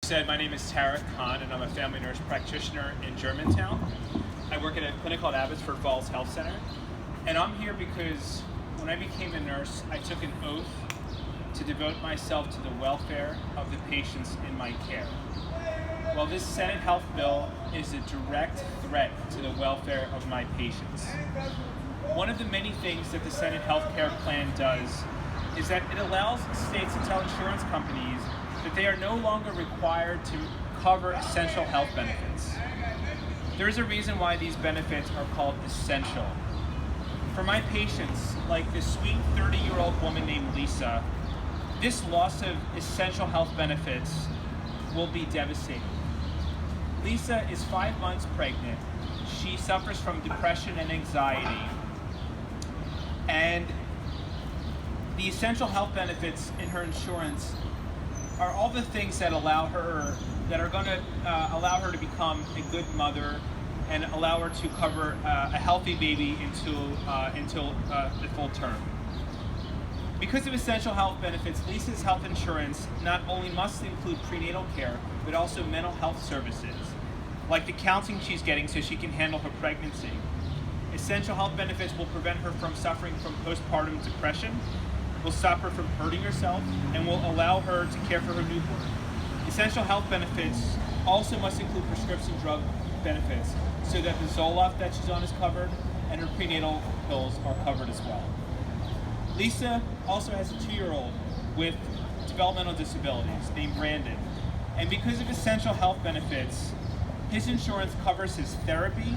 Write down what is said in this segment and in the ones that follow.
said, my name is Tarik S, and I'm a family nurse practitioner in Germantown. I work at a clinic called Abbotsford Falls Health Center, and I'm here because when I became a nurse, I took an oath to devote myself to the welfare of the patients in my care. Well, this Senate health bill is a direct threat to the welfare of my patients. One of the many things that the Senate health care plan does is that it allows states to tell insurance companies that they are no longer required to cover essential health benefits. There is a reason why these benefits are called essential. For my patients, like this sweet 30-year-old woman named Lisa, this loss of essential health benefits will be devastating. Lisa is 5 months pregnant. She suffers from depression and anxiety. And the essential health benefits in her insurance are all the things that allow her, that are going to allow her to become a good mother and allow her to cover a healthy baby until the full term. Because of essential health benefits, Lisa's health insurance not only must include prenatal care, but also mental health services, like the counseling she's getting so she can handle her pregnancy. Essential health benefits will prevent her from suffering from postpartum depression, will stop her from hurting herself, and will allow her to care for her newborn. Essential health benefits also must include prescription drug benefits so that the Zoloft that she's on is covered and her prenatal pills are covered as well. Lisa also has a 2-year-old with developmental disabilities named Brandon, and because of essential health benefits, his insurance covers his therapy,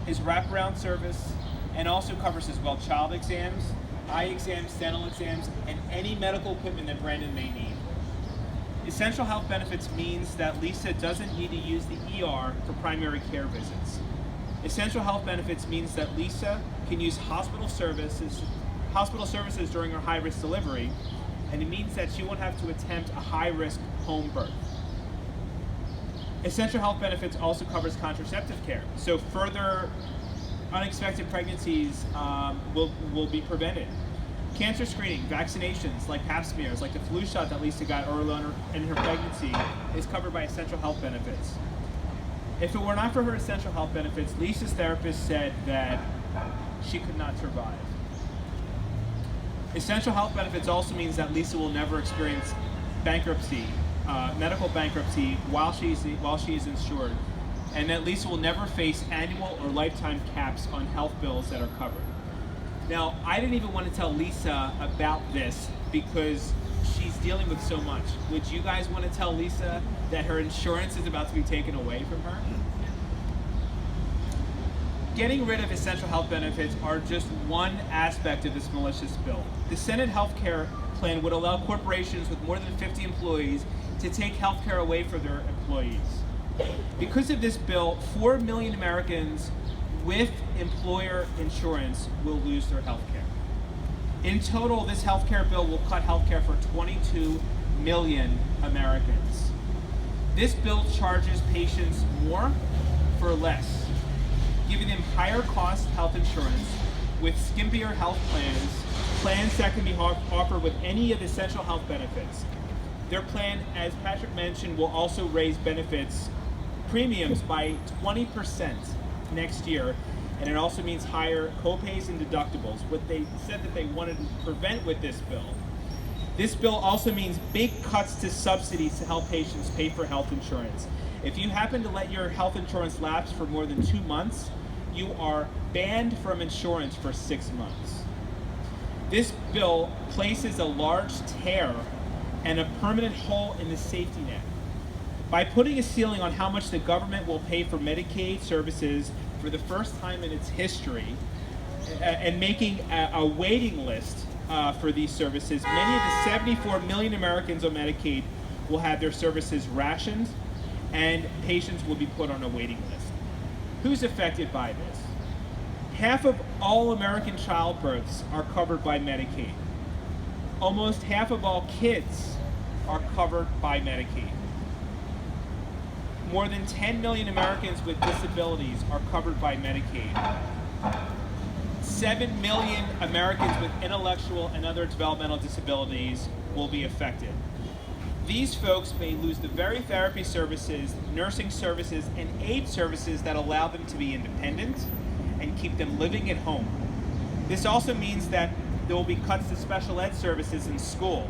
his wraparound service, and also covers his child exams, eye exams, dental exams, and any medical equipment that Brandon may need. Essential health benefits means that Lisa doesn't need to use the ER for primary care visits. Essential health benefits means that Lisa can use hospital services during her high-risk delivery, and it means that she won't have to attempt a high-risk home birth. Essential health benefits also covers contraceptive care, so further unexpected pregnancies will be prevented. Cancer screening, vaccinations like pap smears, like the flu shot that Lisa got early on in her pregnancy, is covered by essential health benefits. If it were not for her essential health benefits, Lisa's therapist said that she could not survive. Essential health benefits also means that Lisa will never experience bankruptcy, medical bankruptcy while she is insured, and that Lisa will never face annual or lifetime caps on health bills that are covered. Now, I didn't even want to tell Lisa about this because she's dealing with so much. Would you guys want to tell Lisa that her insurance is about to be taken away from her? Getting rid of essential health benefits are just one aspect of this malicious bill. The Senate health care plan would allow corporations with more than 50 employees to take health care away from their employees. Because of this bill, 4 million Americans with employer insurance will lose their health care. In total, this health care bill will cut health care for 22 million Americans. This bill charges patients more for less, giving them higher cost health insurance with skimpier health plans that can be offered with any of the essential health benefits. Their plan, as Patrick mentioned, will also raise benefits premiums by 20% next year, and it also means higher copays and deductibles, what they said that they wanted to prevent with this bill. This bill also means big cuts to subsidies to help patients pay for health insurance. If you happen to let your health insurance lapse for more than 2 months, you are banned from insurance for 6 months. This bill places a large tear and a permanent hole in the safety net. By putting a ceiling on how much the government will pay for Medicaid services for the first time in its history, and making a waiting list for these services, many of the 74 million Americans on Medicaid will have their services rationed, and patients will be put on a waiting list. Who's affected by this? Half of all American childbirths are covered by Medicaid. Almost half of all kids are covered by Medicaid. More than 10 million Americans with disabilities are covered by Medicaid. 7 million Americans with intellectual and other developmental disabilities will be affected. these folks may lose the very therapy services, nursing services, and aid services that allow them to be independent and keep them living at home. This also means that there will be cuts to special ed services in school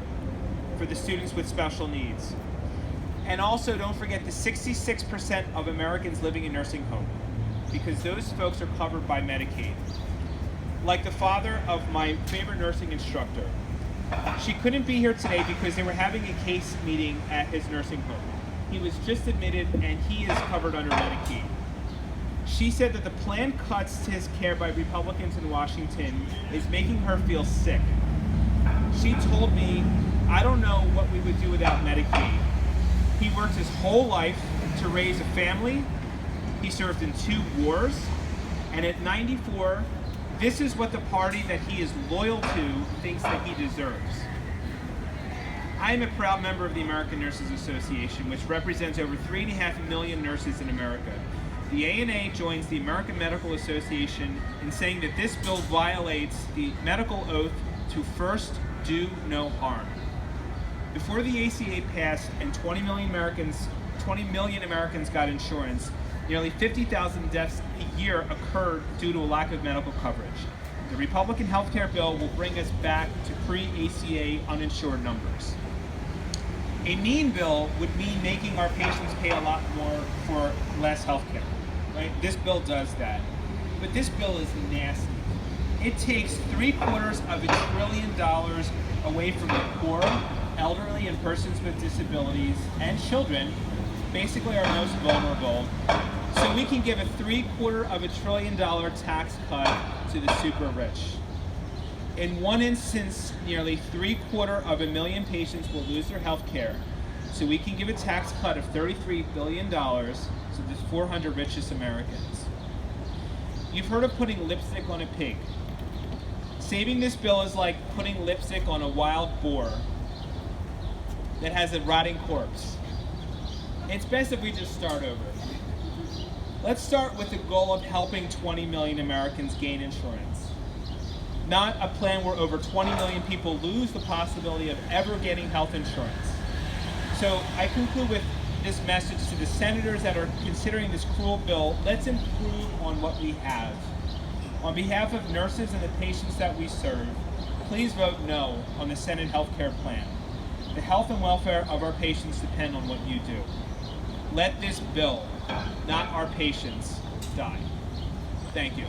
for the students with special needs. And also don't forget the 66% of Americans living in nursing home, because those folks are covered by Medicaid. Like the father of my favorite nursing instructor, she couldn't be here today because they were having a case meeting at his nursing home. He was just admitted and he is covered under Medicaid. She said that the planned cuts to his care by Republicans in Washington is making her feel sick. She told me, I don't know what we would do without Medicaid. He worked his whole life to raise a family. He served in 2 wars. And at 94, this is what the party that he is loyal to thinks that he deserves. I am a proud member of the American Nurses Association, which represents over 3.5 million nurses in America. The ANA joins the American Medical Association in saying that this bill violates the medical oath to first do no harm. Before the ACA passed and 20 million Americans got insurance, nearly 50,000 deaths a year occurred due to a lack of medical coverage. The Republican health care bill will bring us back to pre-ACA uninsured numbers. A mean bill would mean making our patients pay a lot more for less health care. Right? This bill does that. But this bill is nasty. It takes $750 billion away from the poor, elderly, and persons with disabilities, and children, basically our most vulnerable, so we can give a $750 billion tax cut to the super rich. In one instance, nearly 750,000 patients will lose their health care, so we can give a tax cut of $33 billion to the 400 richest Americans. You've heard of putting lipstick on a pig. Saving this bill is like putting lipstick on a wild boar that has a rotting corpse. It's best if we just start over. Let's start with the goal of helping 20 million Americans gain insurance. Not a plan where over 20 million people lose the possibility of ever getting health insurance. So I conclude with this message to the senators that are considering this cruel bill: let's improve on what we have. On behalf of nurses and the patients that we serve, please vote no on the Senate health care plan. The health and welfare of our patients depend on what you do. Let this bill, not our patients, die. Thank you.